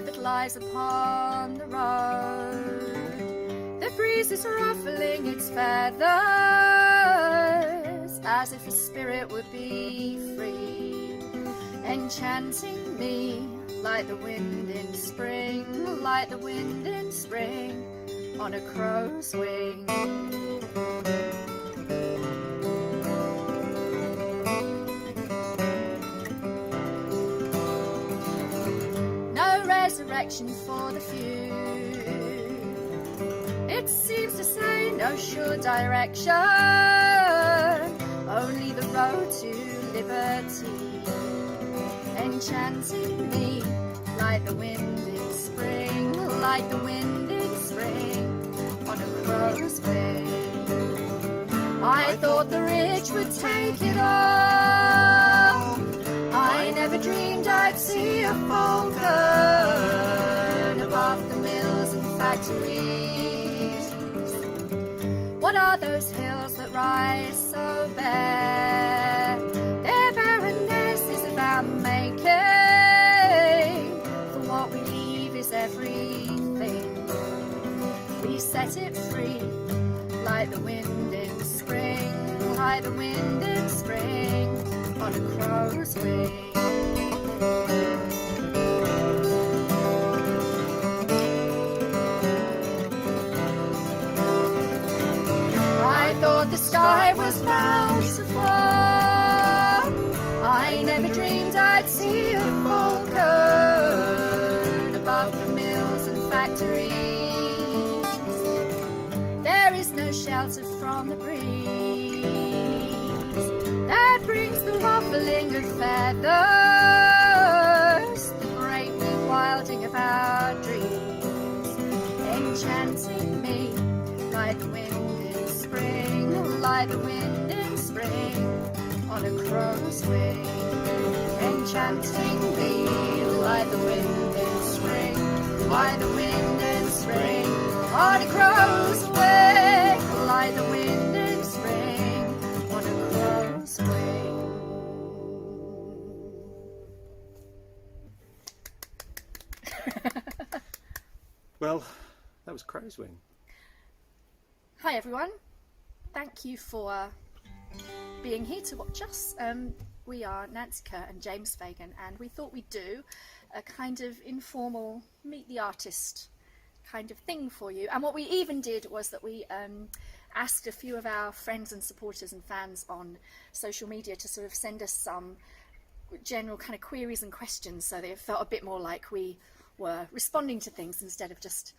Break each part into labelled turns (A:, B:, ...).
A: light that lies upon the road. The breeze is ruffling its feathers, as if a spirit would be free, enchanting me like the wind in spring, like the wind in spring on a crow's wing. No resurrection for the few, it seems to say no sure direction, only the road to liberty, enchanting me like the wind in spring, like the wind in spring on a crow's wing. I thought the rich would take it all, I never dreamed I'd see a falcon above the mills and factories. What are those hills that rise so bare? Their barrenness is about making, for what we leave is everything. We set it free like the wind in spring, like the wind in spring on a crow's wing. I thought the sky was bountiful, I never dreamed I'd see a falcon above the mills and factories. There is no shelter from the breeze that brings the ruffling of feathers, the great rewilding of our dreams, enchanting me like the wind in spring, like the wind in spring on a crow's wing, enchanting me like the wind in spring, like the wind in spring on a crow's wing, like the wind in spring on a crow's wing.
B: Well, that was Crow's Wing.
A: Hi everyone, thank you for being here to watch us. We are Nancy Kerr and James Fagan, and we thought we'd do a kind of informal meet the artist kind of thing for you. And what we even did was that we asked a few of our friends and supporters and fans on social media to sort of send us some general kind of queries and questions, so they felt a bit more like we were responding to things instead of just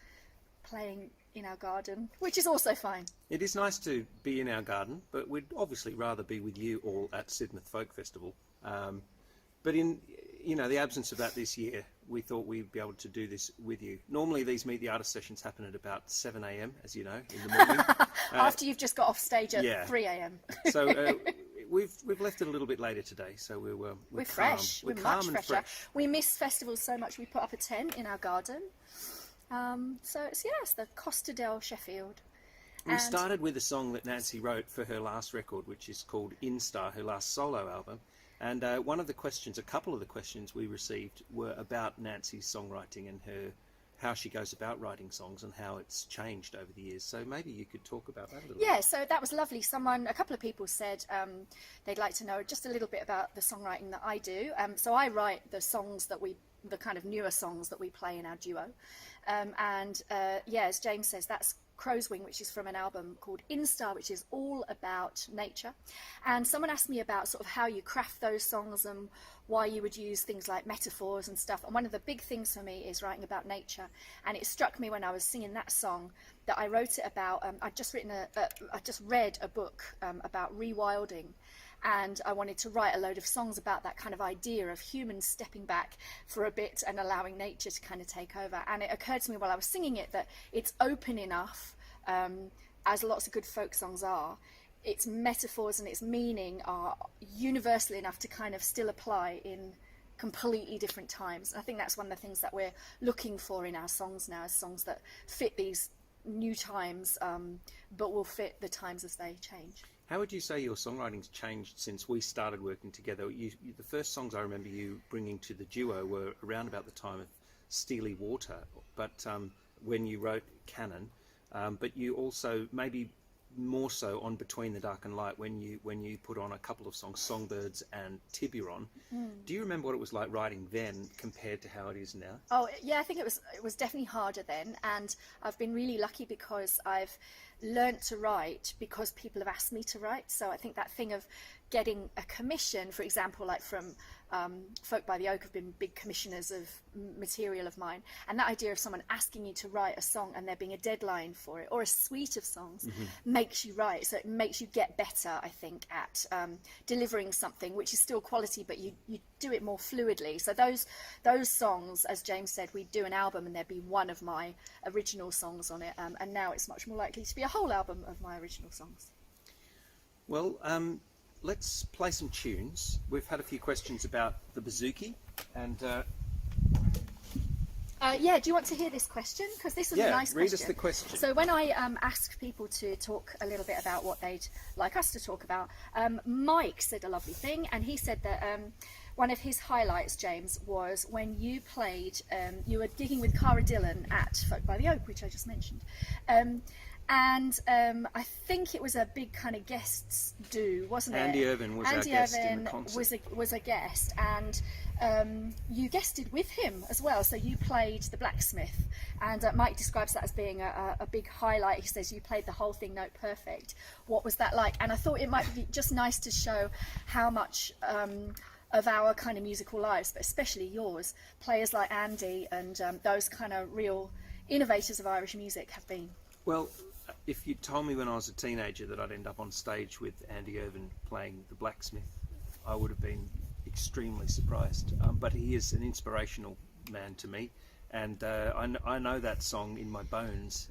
A: playing in our garden, which is also fine.
B: It is nice to be in our garden, but we'd obviously rather be with you all at Sidmouth Folk Festival. But in the absence of that this year, we thought we'd be able to do this with you. Normally these Meet the Artist sessions happen at about 7 a.m, as you know, in the morning.
A: After you've just got off stage at 3 a.m.
B: So we've left it a little bit later today, so we're
A: fresh.
B: We're
A: much
B: calm and
A: fresher.
B: fresh.
A: We miss festivals so much, we put up a tent in our garden. So it's the Costa del Sheffield.
B: We started with a song that Nancy wrote for her last record, which is called Instar, her last solo album. And a couple of the questions we received were about Nancy's songwriting and how she goes about writing songs and how it's changed over the years. So maybe you could talk about that a little bit.
A: Yeah, so that was lovely. A couple of people said they'd like to know just a little bit about the songwriting that I do. So I write the songs the kind of newer songs that we play in our duo. As James says, that's Crow's Wing, which is from an album called Instar, which is all about nature. And someone asked me about sort of how you craft those songs and why you would use things like metaphors and stuff. And one of the big things for me is writing about nature. And it struck me when I was singing that song that I wrote it about. I just read a book about rewilding. And I wanted to write a load of songs about that kind of idea of humans stepping back for a bit and allowing nature to kind of take over. And it occurred to me while I was singing it that it's open enough, as lots of good folk songs are. Its metaphors and its meaning are universal enough to kind of still apply in completely different times. And I think that's one of the things that we're looking for in our songs now, is songs that fit these new times, but will fit the times as they change.
B: How would you say your songwriting's changed since we started working together? The first songs I remember you bringing to the duo were around about the time of Steely Water, but when you wrote Canon, but you also maybe more so on Between the Dark and Light when you put on a couple of songs, Songbirds and Tiburon. Do you remember what it was like writing then compared to how it is now?
A: Oh yeah, I think it was definitely harder then, and I've been really lucky because I've learnt to write because people have asked me to write. So I think that thing of getting a commission, for example, like from Folk by the Oak have been big commissioners of material of mine, and that idea of someone asking you to write a song and there being a deadline for it, or a suite of songs, makes you write. So it makes you get better, I think, at delivering something which is still quality, but you do it more fluidly. So those songs, as James said, we'd do an album and there'd be one of my original songs on it, and now it's much more likely to be a whole album of my original songs.
B: Well, let's play some tunes. We've had a few questions about the bouzouki, and
A: yeah, do you want to hear this question? Because this was a nice question.
B: read us the question.
A: So when I asked people to talk a little bit about what they'd like us to talk about, Mike said a lovely thing, and he said that one of his highlights, James, was when you played, you were gigging with Cara Dillon at Folk by the Oak, which I just mentioned. And I think it was a big kind of guests do, wasn't it?
B: Andy Irvin was our guest in the concert.
A: was a guest, and you guested with him as well. So you played the blacksmith, and Mike describes that as being a big highlight. He says you played the whole thing note perfect. What was that like? And I thought it might be just nice to show how much of our kind of musical lives, but especially yours, players like Andy and those kind of real innovators of Irish music have been.
B: Well, if you told me when I was a teenager that I'd end up on stage with Andy Irvin playing the blacksmith, I would have been extremely surprised. But he is an inspirational man to me, and I know that song in my bones,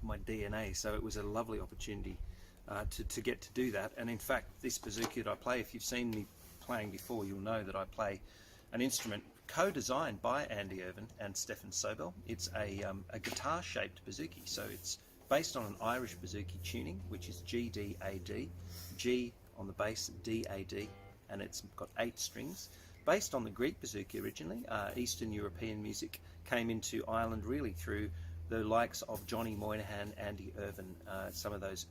B: my DNA, so it was a lovely opportunity to get to do that. And in fact, this bouzouki that I play, if you've seen me playing before, you'll know that I play an instrument co-designed by Andy Irvin and Stefan Sobel. It's a guitar-shaped bouzouki, so it's based on an Irish bouzouki tuning, which is G-D-A-D, G on the bass, D-A-D, and it's got 8 strings. Based on the Greek bouzouki originally, Eastern European music came into Ireland really through the likes of Johnny Moynihan, Andy Irvin, some of those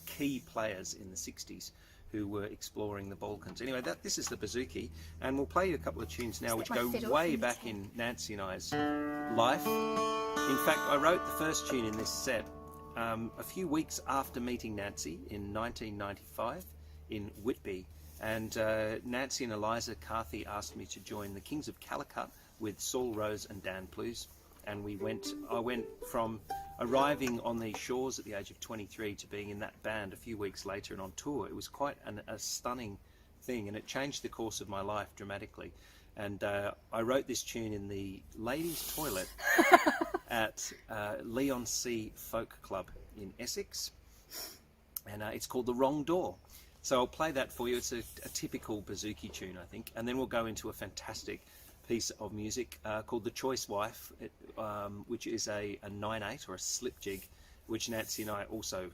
B: key players in the 60s who were exploring the Balkans. Anyway, this is the bouzouki, and we'll play you a couple of tunes now which go way back in Nancy and I's life. In fact, I wrote the first tune in this set a few weeks after meeting Nancy in 1995 in Whitby, and Nancy and Eliza Carthy asked me to join the Kings of Calicut with Saul Rose and Dan Plews, and I went from arriving on these shores at the age of 23 to being in that band a few weeks later and on tour. It was quite a stunning thing, and it changed the course of my life dramatically. And I wrote this tune in the ladies' toilet at Leon C Folk Club in Essex, and it's called The Wrong Door. So I'll play that for you. It's a typical bouzouki tune, I think, and then we'll go into a fantastic piece of music called The Choice Wife, which is a 9/8 or a slip jig, which Nancy and I also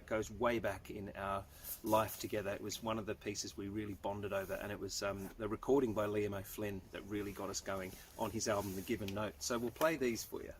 B: goes way back in our life together. It was one of the pieces we really bonded over, and it was the recording by Liam O'Flynn that really got us going on his album The Given Note. So we'll play these for you.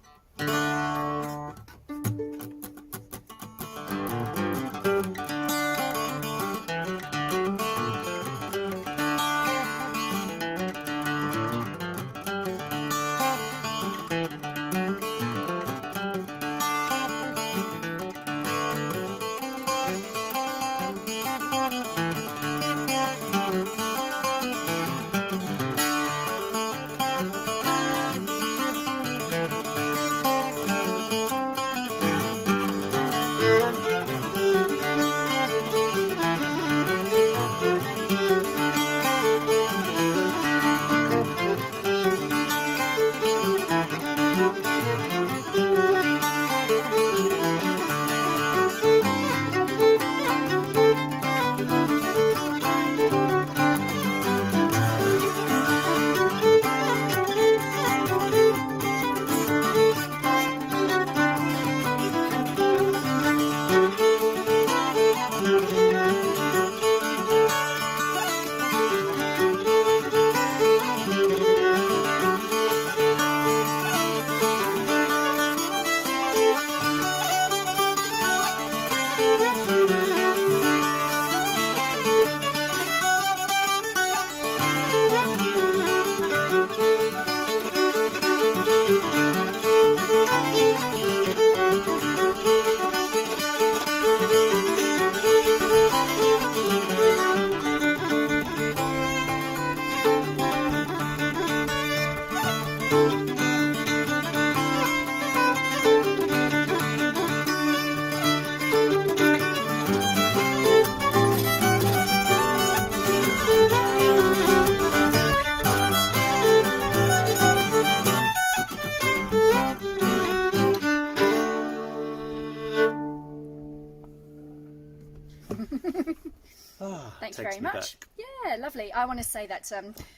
A: Thanks
B: takes
A: very
B: me
A: much.
B: back.
A: Yeah, lovely. I want to say that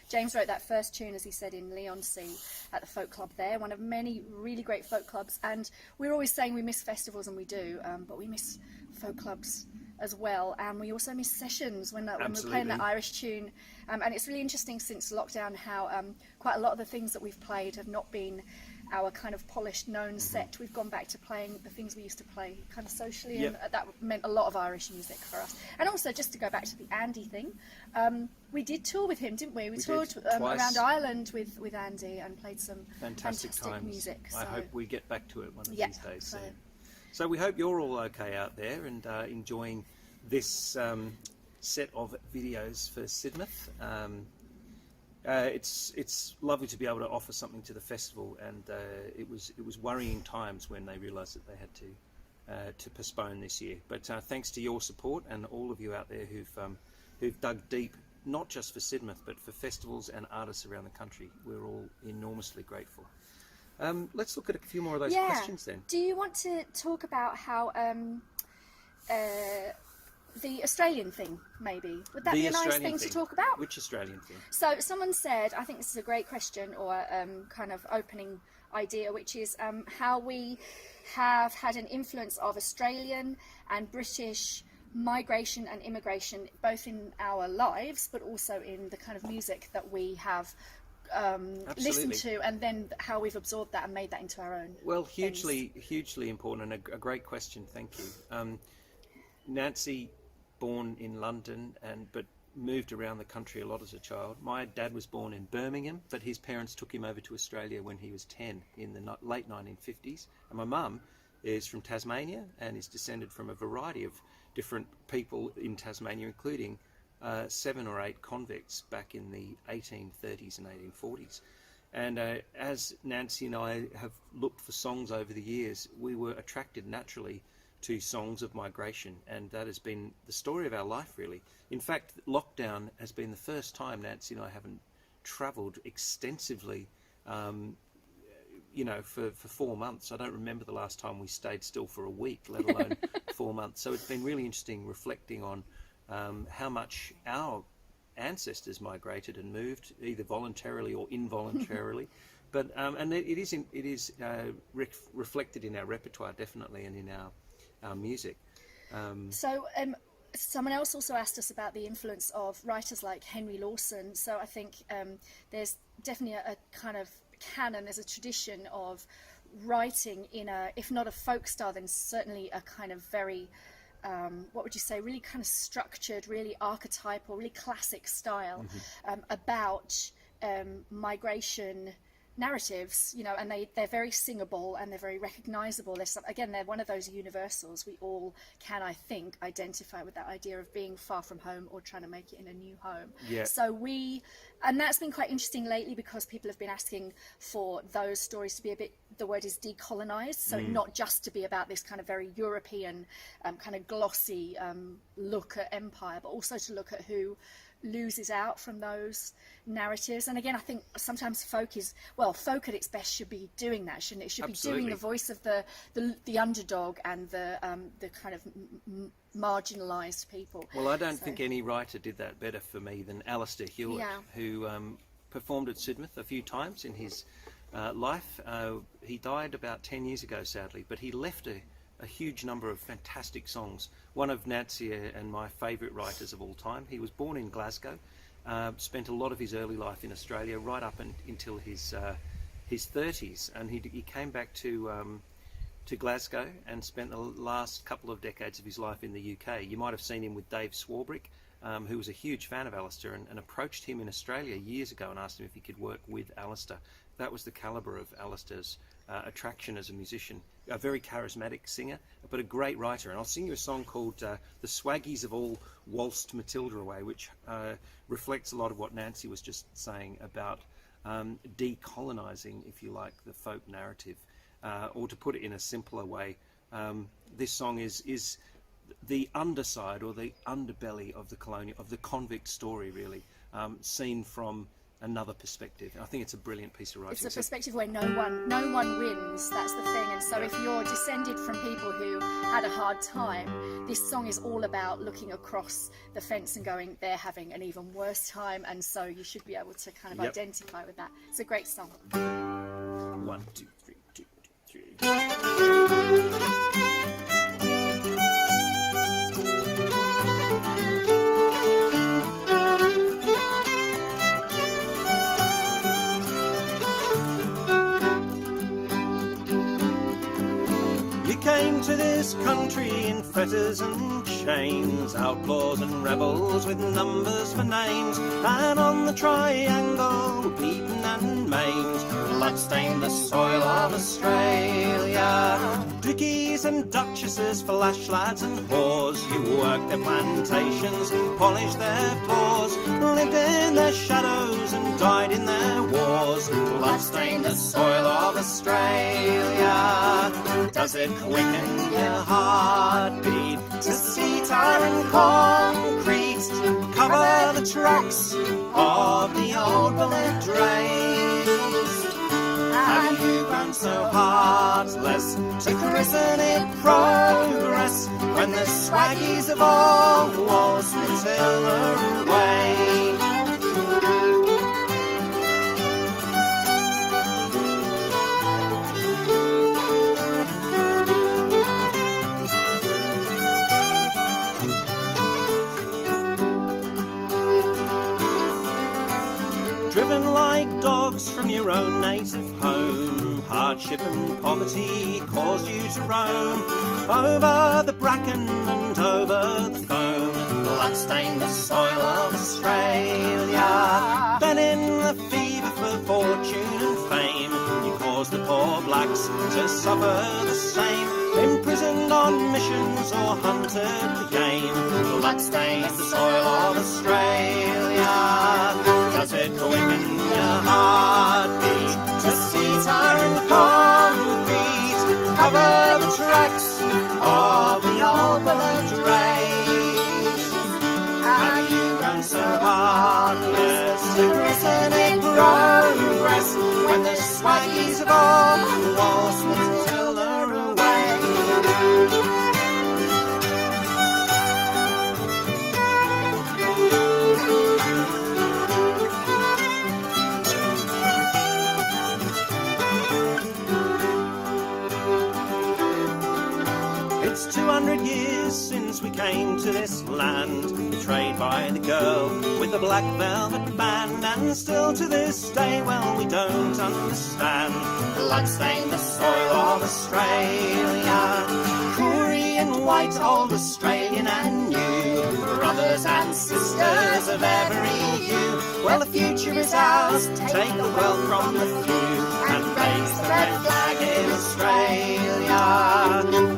A: James wrote that first tune, as he said, in Leigh-on-Sea at the folk club there, one of many really great folk clubs. And we're always saying we miss festivals, and we do, but we miss folk clubs as well. And we also miss sessions when we're playing that Irish tune. And it's really interesting since lockdown how quite a lot of the things that we've played have not been our kind of polished, known set. We've gone back to playing the things we used to play kind of socially,
B: Yep.
A: and that meant a lot of Irish music for us. And also, just to go back to the Andy thing, we did tour with him, didn't we? We toured
B: did,
A: around Ireland with Andy and played some
B: Fantastic times.
A: music.
B: I hope we get back to it one of these days.
A: So,
B: So we hope you're all okay out there and enjoying this set of videos for Sidmouth. It's lovely to be able to offer something to the festival, and it was worrying times when they realised that they had to postpone this year. But thanks to your support and all of you out there who've dug deep, not just for Sidmouth but for festivals and artists around the country, we're all enormously grateful. Let's look at a few more of those questions then.
A: Do you want to talk about how the Australian thing, maybe? Would that be a nice thing to talk about?
B: Which Australian thing?
A: So someone said, I think this is a great question, or kind of opening idea, which is how we have had an influence of Australian and British migration and immigration, both in our lives, but also in the kind of music that we have listened to, and then how we've absorbed that and made that into our own.
B: Well, hugely important, and a great question, thank you. Nancy, born in London but moved around the country a lot as a child. My dad was born in Birmingham, but his parents took him over to Australia when he was 10 in the late 1950s. And my mum is from Tasmania and is descended from a variety of different people in Tasmania, including 7 or 8 convicts back in the 1830s and 1840s. And as Nancy and I have looked for songs over the years, we were attracted naturally to songs of migration, and that has been the story of our life, really. In fact, lockdown has been the first time Nancy and I haven't travelled extensively, for 4 months. I don't remember the last time we stayed still for a week, let alone 4 months. So it's been really interesting reflecting on how much our ancestors migrated and moved, either voluntarily or involuntarily. But and it is reflected in our repertoire, definitely, and in our music.
A: So someone else also asked us about the influence of writers like Henry Lawson. So I think there's definitely a kind of canon, there's a tradition of writing in a, if not a folk style, then certainly a kind of very what would you say, really kind of structured, really archetypal, really classic style about migration narratives, and they're very singable and they're very recognizable. They're one of those universals. We all can, I think, identify with that idea of being far from home or trying to make it in a new home.
B: Yeah.
A: So and that's been quite interesting lately, because people have been asking for those stories to be a bit, the word is decolonized, so not just to be about this kind of very European kind of glossy look at empire, but also to look at who loses out from those narratives. And again, I think sometimes folk at its best should be doing that, shouldn't it? It should
B: Absolutely.
A: be doing the voice of the underdog and the kind of marginalised people.
B: Well, I don't think any writer did that better for me than Alistair Hewitt, who performed at Sidmouth a few times in his life. He died about 10 years ago, sadly, but he left a huge number of fantastic songs. One of Nancy and my favourite writers of all time. He was born in Glasgow, spent a lot of his early life in Australia, right up until his 30s, and he came back to Glasgow and spent the last couple of decades of his life in the UK. You might have seen him with Dave Swarbrick, who was a huge fan of Alistair and approached him in Australia years ago and asked him if he could work with Alistair. That was the calibre of Alistair's attraction as a musician. A very charismatic singer, but a great writer. And I'll sing you a song called The Swaggies Have All Waltzed Matilda Away, which reflects a lot of what Nancy was just saying about decolonising, if you like, the folk narrative. Or to put it in a simpler way, this song is the underside or the underbelly of the convict story, really, seen from another perspective. I think it's a brilliant piece of writing.
A: It's a perspective where no one wins, that's the thing. And so if you're descended from people who had a hard time, this song is all about looking across the fence and going, they're having an even worse time, and so you should be able to kind of identify with that. It's a great song.
B: 1, 2, 3, 2, 2, 3. Came to this country in fetters and chains, outlaws and rebels with numbers for names, and on the triangle beaten and maimed, blood-stained the soil of Australia. Dickies and duchesses, flash lads and whores, who worked their plantations, polished their floors, lived in their shadows and died in their wars. Blood-stained the soil of Australia. Does it quicken your heartbeat to see tar and concrete cover the tracks of the old bullet trains? Have you grown so heartless to christen it progress when the swaggies of all walls Matilda away? Driven like dogs from your own native home, hardship and poverty caused you to roam over the bracken and over the foam. Blood-stained the soil of Australia. Then in the fever for fortune and fame, you caused the poor blacks to suffer the same. Imprisoned on missions or hunted for game. Blood-stained the soil of Australia. Does it quicken your heartbeat to see tar and concrete cover the tracks of the old bullet trains? Have you grown so heartless to christen it progress when the swaggies of all walls Matilda away? It's 200 years since we came to this land, betrayed by the girl with the black velvet band, and still to this day, well, we don't understand. Blood-stained the soil of Australia. Korean, white, old, Australian and new, brothers and sisters of every hue. Well, the future is ours, take the wealth from the few, and raise the red flag in Australia.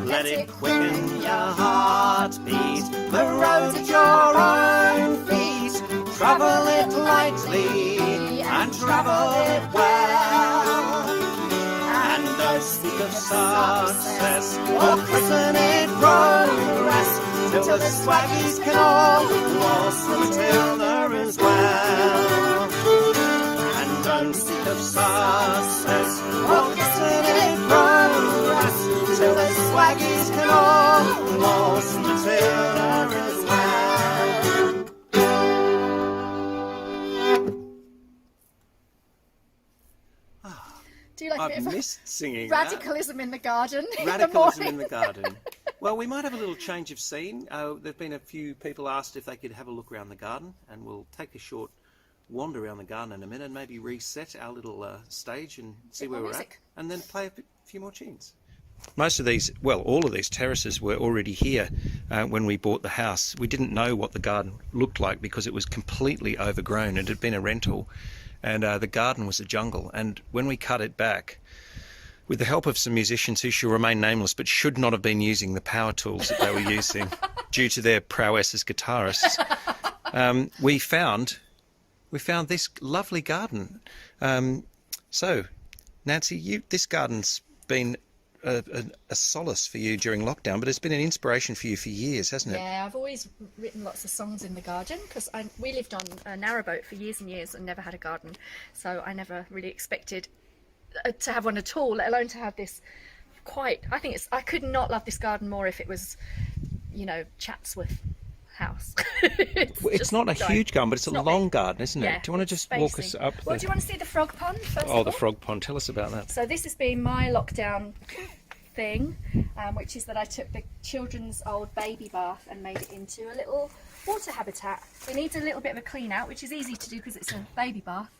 B: Let it quicken your heartbeat, the road at your own feet. Travel it lightly and travel it well, and don't speak of success or christen it progress till the swaggies can all waltz Matilda as well. And don't speak of success or christen it progress till the swaggies can all waltz Matilda as well.
A: Do you like a bit
B: I've
A: of
B: missed singing that.
A: radicalism in the garden?
B: Radicalism
A: in
B: in the garden. Well, we might have a little change of scene. There've been a few people asked if they could have a look around the garden, and we'll take a short wander around the garden in a minute and maybe reset our little stage and see where we're at, and then play a few more tunes. Most of these, well, all of these terraces were already here when we bought the house. We didn't know what the garden looked like because it was completely overgrown. It had been a rental, and the garden was a jungle. And when we cut it back, with the help of some musicians who shall remain nameless but should not have been using the power tools that they were using due to their prowess as guitarists, we found this lovely garden. So, Nancy, this garden's been a solace for you during lockdown, but it's been an inspiration for you for years, hasn't it?
A: Yeah, I've always written lots of songs in the garden because we lived on a narrowboat for years and years and never had a garden, so I never really expected to have one at all, let alone to have this I think I could not love this garden more if it was, you know, Chatsworth House.
B: It's not a huge garden, but it's a long garden, isn't it?
A: Yeah,
B: Do you want to just walk us up?
A: Well, do you want to see the frog pond first?
B: Oh, the frog pond. Tell us about that.
A: So this has been my lockdown thing, which is that I took the children's old baby bath and made it into a little water habitat. It needs a little bit of a clean out, which is easy to do because it's a baby bath.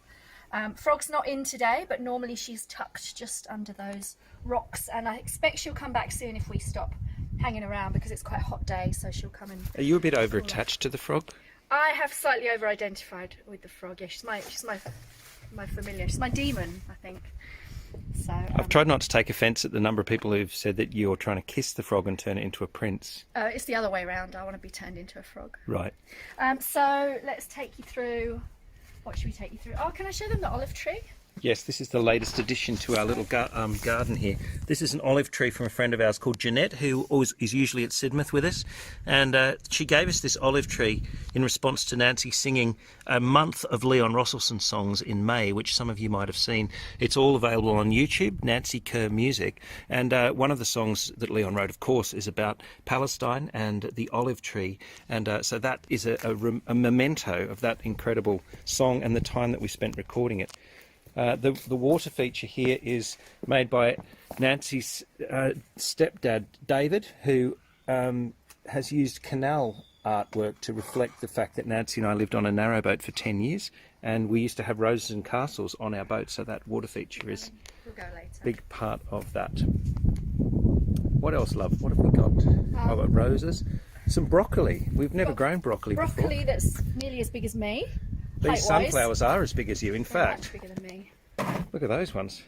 A: Frog's not in today, but normally she's tucked just under those rocks, and I expect she'll come back soon if we stop hanging around, because it's quite a hot day, so she'll come and...
B: Are you a bit over attached to the frog?
A: I have slightly over identified with the frog. Yeah, she's my familiar. She's my demon, I think. So
B: I've tried not to take offence at the number of people who've said that you're trying to kiss the frog and turn it into a prince.
A: It's the other way around. I want to be turned into a frog.
B: Right.
A: So let's take you through... What should we take you through? Oh, can I show them the olive tree?
B: Yes, this is the latest addition to our little garden here. This is an olive tree from a friend of ours called Jeanette, who is usually at Sidmouth with us. And she gave us this olive tree in response to Nancy singing a month of Leon Rosselson songs in May, which some of you might have seen. It's all available on YouTube, Nancy Kerr Music. And one of the songs that Leon wrote, of course, is about Palestine and the olive tree. And so that is a memento of that incredible song and the time that we spent recording it. The water feature here is made by Nancy's stepdad, David, who has used canal artwork to reflect the fact that Nancy and I lived on a narrowboat for 10 years, and we used to have roses and castles on our boat, so that water feature is a big part of that. What else, love? What have we got? I've got roses. Some broccoli. We've never grown broccoli before.
A: Broccoli that's nearly as big as me.
B: These sunflowers are as big as you, in fact.
A: Much bigger than me.
B: Look at those ones.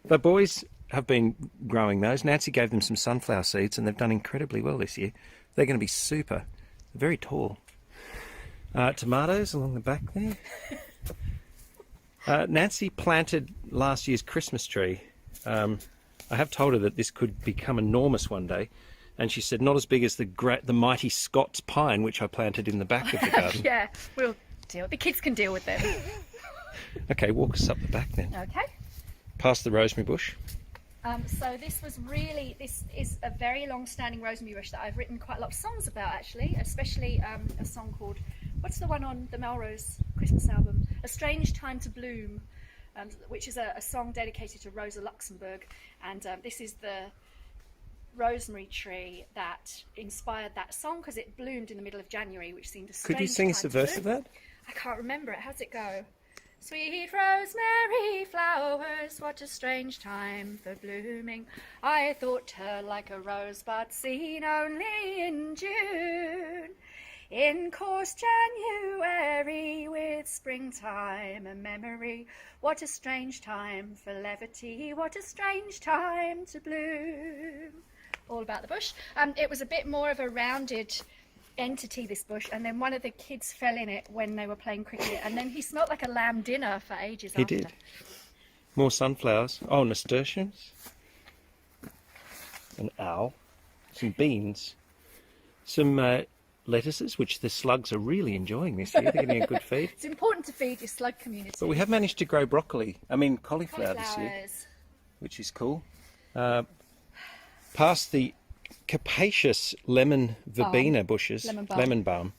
B: The boys have been growing those. Nancy gave them some sunflower seeds and they've done incredibly well this year. They're going to be super. Very tall. Tomatoes along the back there. Nancy planted last year's Christmas tree. I have told her that this could become enormous one day. And she said not as big as the mighty Scots pine, which I planted in the back of the garden.
A: Yeah, we'll deal. The kids can deal with them.
B: Okay, walk us up the back then.
A: Okay.
B: Past the rosemary bush.
A: So this is a very long-standing rosemary bush that I've written quite a lot of songs about, actually, especially a song called, what's the one on the Melrose Christmas album? A Strange Time to Bloom, which is a song dedicated to Rosa Luxemburg, and this is the rosemary tree that inspired that song because it bloomed in the middle of January, which seemed a strange time.
B: Could you sing us a verse of that?
A: I can't remember it. How does it go? Sweet rosemary flowers, what a strange time for blooming. I thought her like a rosebud seen only in June. In course January with springtime a memory. What a strange time for levity, what a strange time to bloom. All about the bush. It was a bit more of a rounded entity, this bush, and then one of the kids fell in it when they were playing cricket, and then he smelled like a lamb dinner for ages after.
B: He did. More sunflowers. Oh, nasturtiums. An owl. Some beans. Some lettuces, which the slugs are really enjoying this year. They're getting a good feed.
A: It's important to feed your slug community.
B: But we have managed to grow cauliflower this year, which is cool. Past the capacious lemon verbena bushes, lemon balm,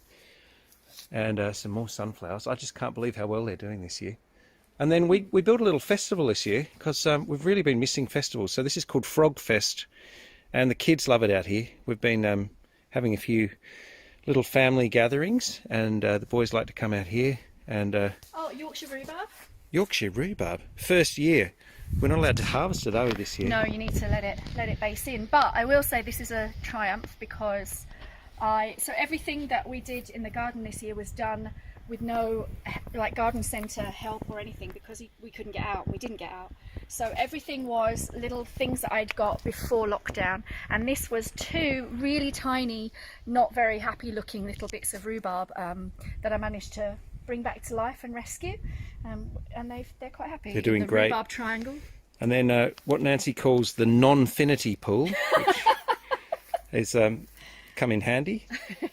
B: and some more sunflowers. I just can't believe how well they're doing this year. And then we built a little festival this year because we've really been missing festivals. So this is called Frog Fest, and the kids love it out here. We've been having a few little family gatherings, and the boys like to come out here. And
A: Yorkshire rhubarb.
B: Yorkshire rhubarb, first year. We're not allowed to harvest it, are we, this year?
A: No, you need to let it base in. But I will say this is a triumph because so everything that we did in the garden this year was done with no garden centre help or anything because we couldn't get out. We didn't get out. So everything was little things that I'd got before lockdown, and this was 2 really tiny, not very happy looking little bits of rhubarb that I managed to bring back to life and rescue, and they're quite happy.
B: They're doing great.
A: Rhubarb triangle.
B: And then what Nancy calls the non-finity pool, which has come in handy.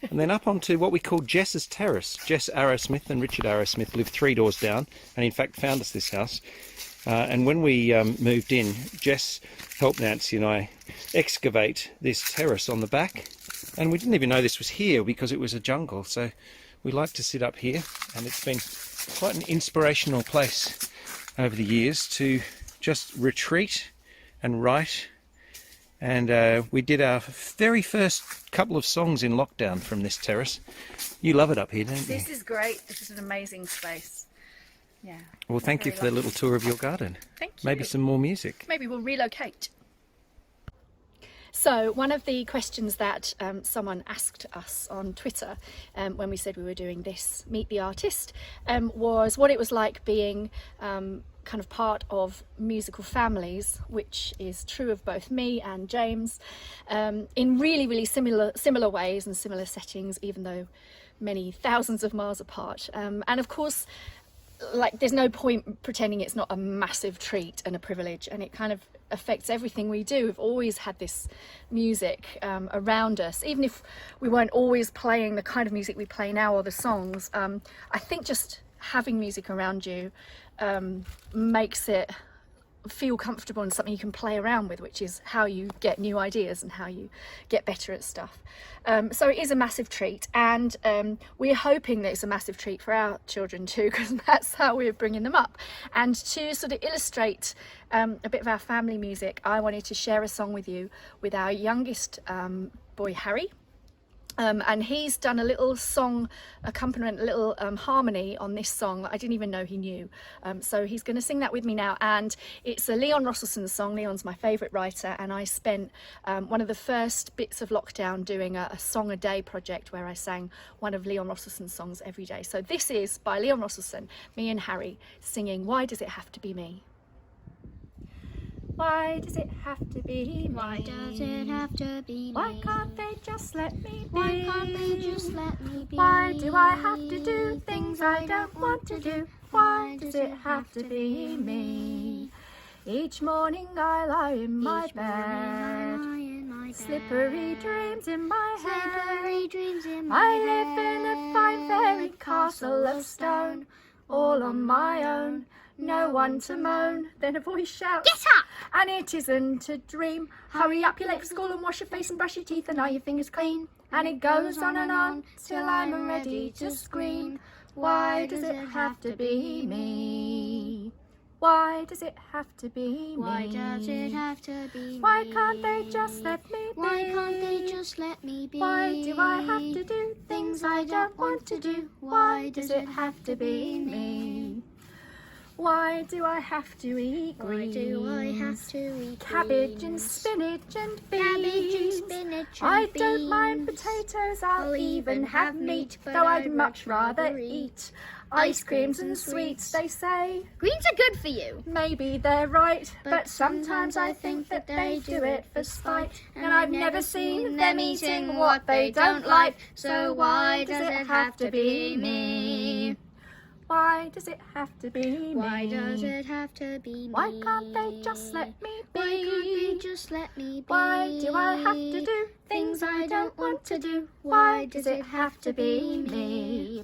B: And then up onto what we call Jess's Terrace. Jess Arrowsmith and Richard Arrowsmith live 3 doors down, and in fact found us this house. And when we moved in, Jess helped Nancy and I excavate this terrace on the back. And we didn't even know this was here because it was a jungle. So we like to sit up here, and it's been quite an inspirational place over the years to just retreat and write. And we did our very first couple of songs in lockdown from this terrace. You love it up here, don't you?
A: This is great. This is an amazing space. Yeah.
B: Well, thank you for the little tour of your garden.
A: Thank you.
B: Maybe some more music.
A: Maybe we'll relocate. So one of the questions that someone asked us on Twitter when we said we were doing this Meet the Artist was what it was like being kind of part of musical families, which is true of both me and James, in really similar ways and similar settings, even though many thousands of miles apart. And of course, like, there's no point pretending it's not a massive treat and a privilege, and it kind of affects everything we do. We've always had this music around us, even if we weren't always playing the kind of music we play now or the songs. I think just having music around you makes it feel comfortable and something you can play around with, which is how you get new ideas and how you get better at stuff. So it is a massive treat, and we're hoping that it's a massive treat for our children too, because that's how we're bringing them up. And to sort of illustrate a bit of our family music, I wanted to share a song with you with our youngest boy, Harry. And he's done a little song accompaniment, a little harmony on this song that I didn't even know he knew. So he's going to sing that with me now. And it's a Leon Rosselson song. Leon's my favourite writer. And I spent one of the first bits of lockdown doing a song a day project where I sang one of Leon Rosselson's songs every day. So this is by Leon Rosselson, me and Harry singing Why Does It Have to Be Me? Why does it have to be me?
C: Why does it have to be me?
A: Why can't they just let me be?
C: Why can't they just let me be?
A: Why do I have to do things I don't want to do? Why does it have to be me? Each morning I lie in my bed, slippery dreams in my head. I live in a fine fairy castle of stone, all on my own. No one to moan. Then a voice shouts,
C: Get up!
A: And it isn't a dream. Hurry up, you're late for school, and wash your face and brush your teeth and eye your fingers clean. And it goes on till I'm ready to scream. Why does it have to be me? Why does it have to be me?
C: Why does it have to be me?
A: Why can't they just let me be?
C: Why can't they just let me be?
A: Why do I have to do things I don't want to do? Why does it have to be me? Why do I have to eat greens?
C: Why do I have to eat
A: cabbage and
C: greens?
A: spinach and beans?
C: Cabbage and spinach and
A: I
C: beans.
A: don't mind potatoes, I'll even have meat, though I'd much rather eat ice creams and sweets. They say
C: Greens are good for you.
A: maybe they're right, but sometimes I think that they do it for spite, and I've never seen them eating what they don't like. So why does it have to be me? Why does it have to be me?
C: Why does it have to be me?
A: Why can't they just let me be?
C: Why can't they just let me be?
A: Why do I have to do things I don't want to do? Why does it have to be me?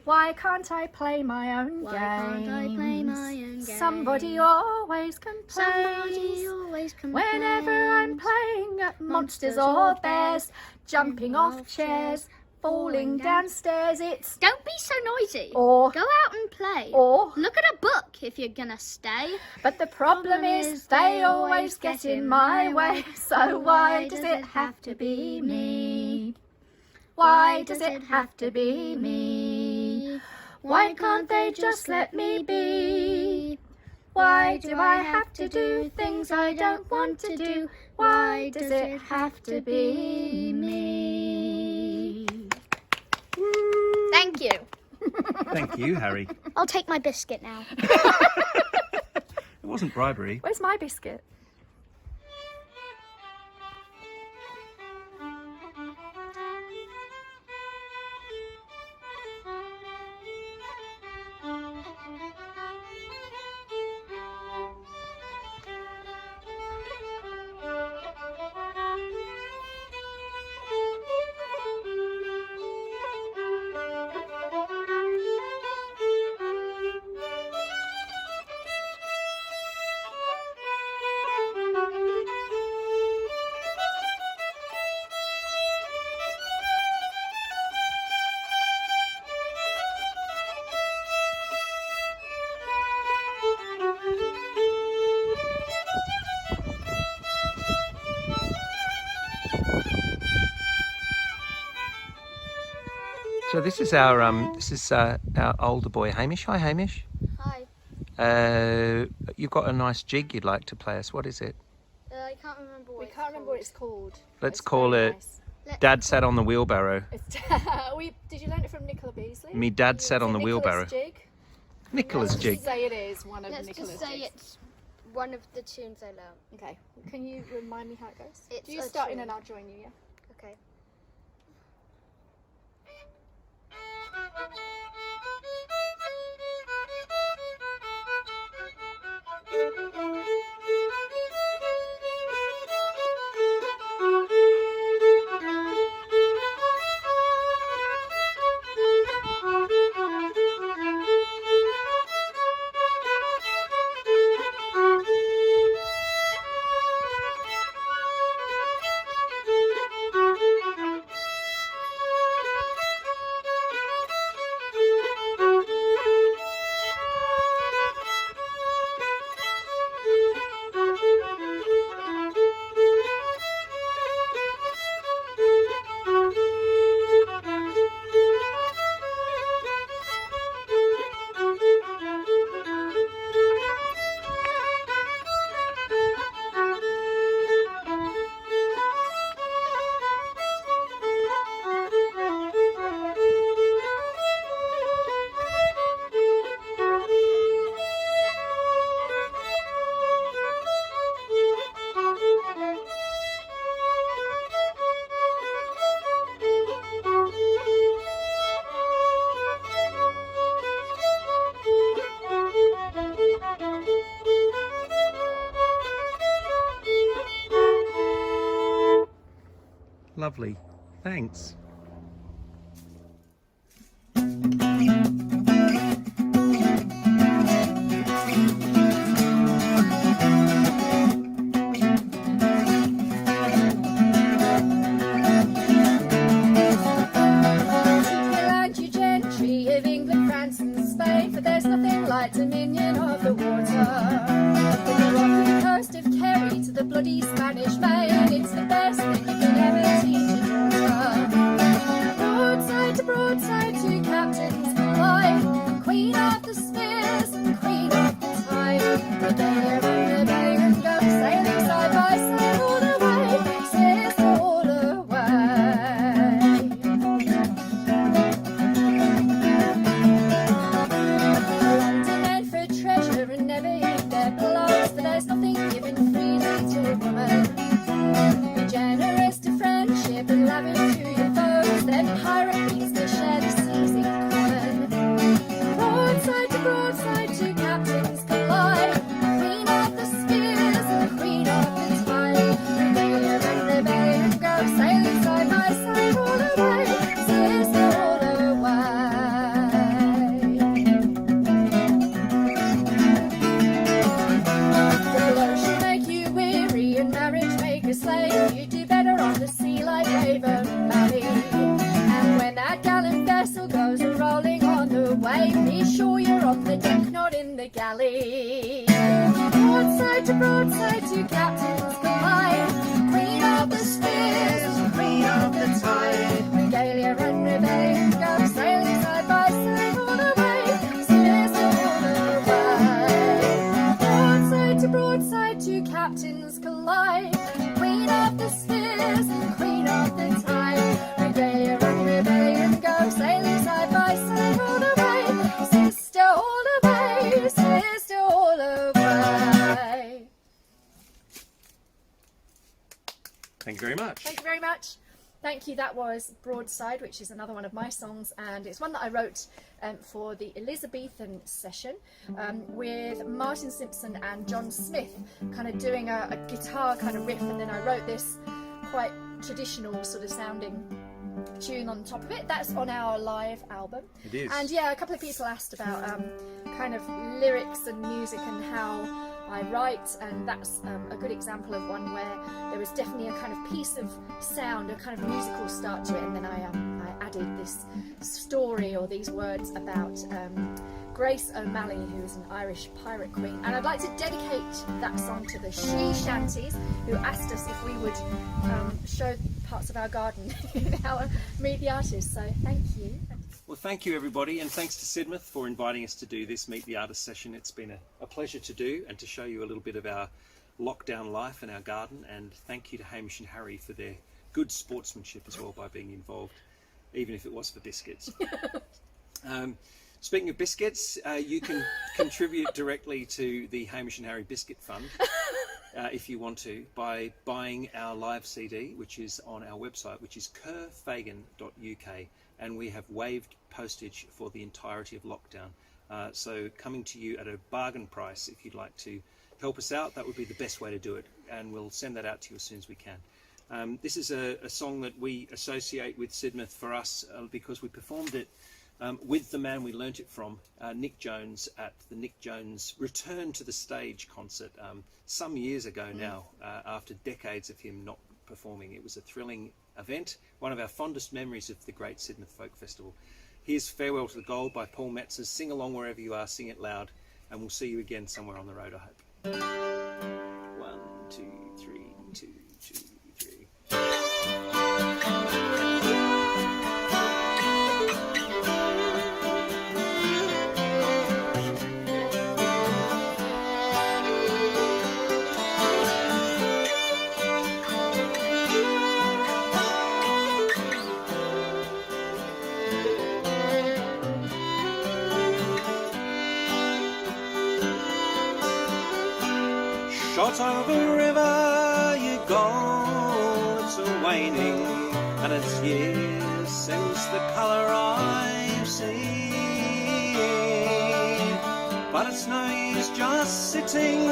A: Why can't I play my own
C: Why
A: games?
C: can't I play my own games?
A: Somebody always complains.
C: Somebody always complains.
A: Whenever I'm playing at monsters or bears, jumping off chairs, falling downstairs, it's
C: Don't be so noisy.
A: or
C: Go out and play.
A: or.
C: Look at a book if you're gonna stay.
A: But the problem is they always get in my way. So why does it have to be me? Why does it have to be me? Why can't they just let me be? Why do I have to do things I don't want to do? Why does it have to be me?
C: Thank you.
B: Thank you, Harry.
C: I'll take my biscuit now.
B: It wasn't bribery.
A: Where's my biscuit?
B: So this is our our older boy Hamish. Hi Hamish.
C: Hi.
B: You've got a nice jig you'd like to play us. What is it?
C: I can't remember what
A: We
C: it's
A: can't remember what it's called.
B: Let's
A: It's
B: call
A: very
B: it
A: nice.
B: Dad Sat on the Wheelbarrow.
A: Did you learn it from Nicola Beasley?
B: Me dad sat on the
A: Nicholas
B: wheelbarrow.
A: Jig?
B: Nicholas
A: Let's
B: jig.
A: just say it is one of
C: Let's
A: Nicola's
C: just say
A: jigs.
C: it's one of the tunes I learned.
A: Okay. Can you remind me how it goes?
C: It's
A: Do you
C: a
A: start in
C: tune.
A: and I'll join you, yeah?
C: Okay.
B: Lovely. Thanks.
A: Land, you gentry of England, France and Spain, for there's nothing like dominion of the water. From the rocky coast of Kerry to the bloody Spanish Main, it's the best thing you can ever teach a daughter. Broadside to captains collide, Queen of the Spears and Queen of the Tide. Regalia and rebellion go sailing side by side all the way, sails all the way. London men for treasure and never eat their blood, for there's nothing given freely to a woman. Be generous to friendship and lavish to your foes, then pirate means to share the seas in common. Broadside to captains collide, Queen of the Spears and Queen of the Tide. Regalia and rebellion go sailing side by side all the way, sails all the way. The blow shall make you weary and marriage make a slave. You do better on the sea like Raven Valley. And when that gallant vessel goes rolling on the wave, be sure you're on the deck, not in the galley. Broadside to captains collide, Queen of the Spears, Queen of the Tide. Regalia and rebellion go sailing side by side all the way, sails all the way. Broadside to captains collide, Queen of the Spears, Queen of the Tide. Regalia and rebellion go sailing side by side all the way, sister all the way, sister all the way.
B: Thank you very much.
A: Thank you very much. Thank you. That was Broadside, which is another one of my songs, and it's one that I wrote for the Elizabethan session with Martin Simpson and John Smith, kind of doing a guitar kind of riff, and then I wrote this quite traditional sort of sounding tune on top of it. That's on our live album.
B: It is.
A: And yeah, a couple of people asked about kind of lyrics and music and how I write, and that's a good example of one where there was definitely a kind of piece of sound, a kind of musical start to it, and then I added this story or these words about Grace O'Malley, who is an Irish pirate queen. And I'd like to dedicate that song to the she shanties who asked us if we would show parts of our garden in our Meet the Artist. So thank you.
B: Well, thank you everybody, and thanks to Sidmouth for inviting us to do this Meet the Artist session. It's been a pleasure to do and to show you a little bit of our lockdown life and our garden, and thank you to Hamish and Harry for their good sportsmanship as well by being involved, even if it was for biscuits. Speaking of biscuits, you can contribute directly to the Hamish and Harry Biscuit Fund if you want to, by buying our live CD, which is on our website, which is kerfagan.uk, and we have waived postage for the entirety of lockdown. So coming to you at a bargain price, if you'd like to help us out, that would be the best way to do it, and we'll send that out to you as soon as we can. This is a song that we associate with Sidmouth for us because we performed it with the man we learnt it from, Nick Jones, at the Nick Jones Return to the Stage concert some years ago now, after decades of him not performing. It was a thrilling event, one of our fondest memories of the Great Sidmouth Folk Festival. Here's Farewell to the Gold by Paul Metzers. Sing along wherever you are, sing it loud, and we'll see you again somewhere on the road, I hope. 1, 2, 3, 2, 2, 3. Shot over river you go, it's a waning, and it's years since the colour I've seen. But it's no use just sitting,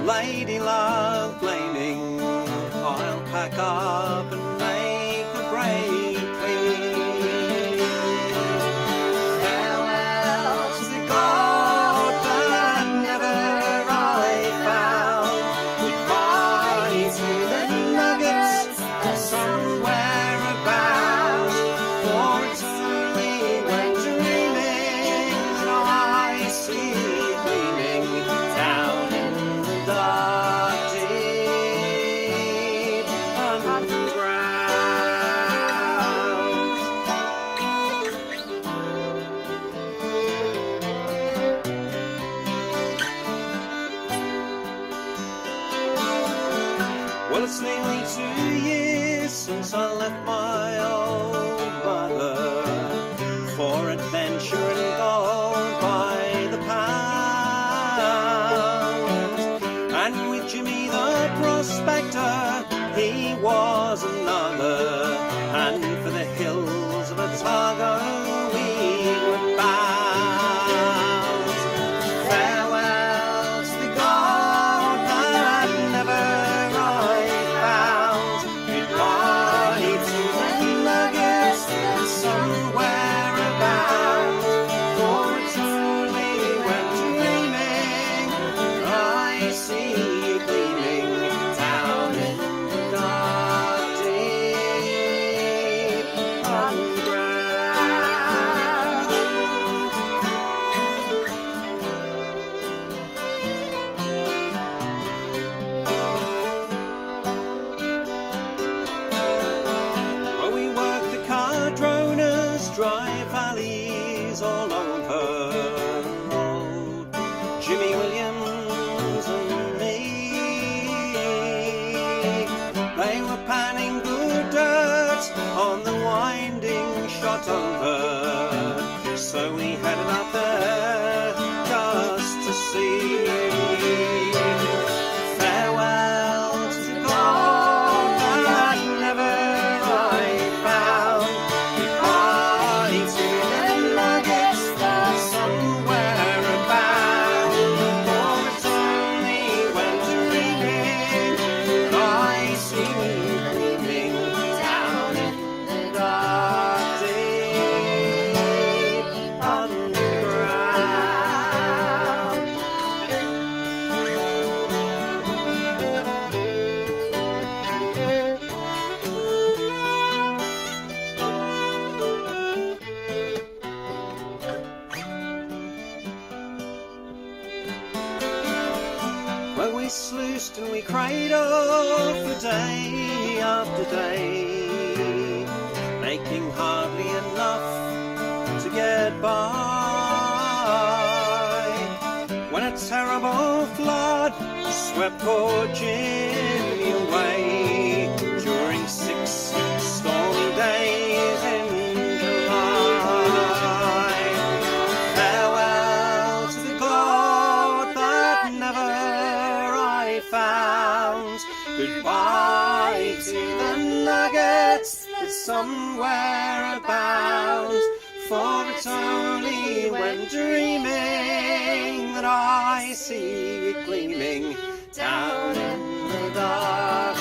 B: lady love blaming. I'll pack up and make a break clean. Farewell to the gold that never somewhere about, for it's only when dreaming that I see gleaming down in the dark, deep underground. Well, it's nearly 2 years since I left my old mother for adventure and gold by the pound. And with Jimmy the prospector, he was another, and for the hills of Otago we were bound. Farewell to the gold that never somewhere about, for it's only when dreaming I see you gleaming down in the dark, deep underground. Well, we worked the cardroners, dry valleys all over the road, Jimmy Williams and me. They were panning good dirt on the winding shot over, so we headed up there just to see. Farewell to the gold that never I found. Goodbye to the nuggets that somewhere about, for it's only when dreaming I see you gleaming down in the dark, deep underground. rest and we cradle for day after day, making hardly enough to get by. When a terrible flood swept poor Jimmy away during 6 stormy days in July. Farewell to the God that never I found. Goodbye to the nuggets that somewhere abound. For it's only when dreaming that I see it gleaming down in the dark.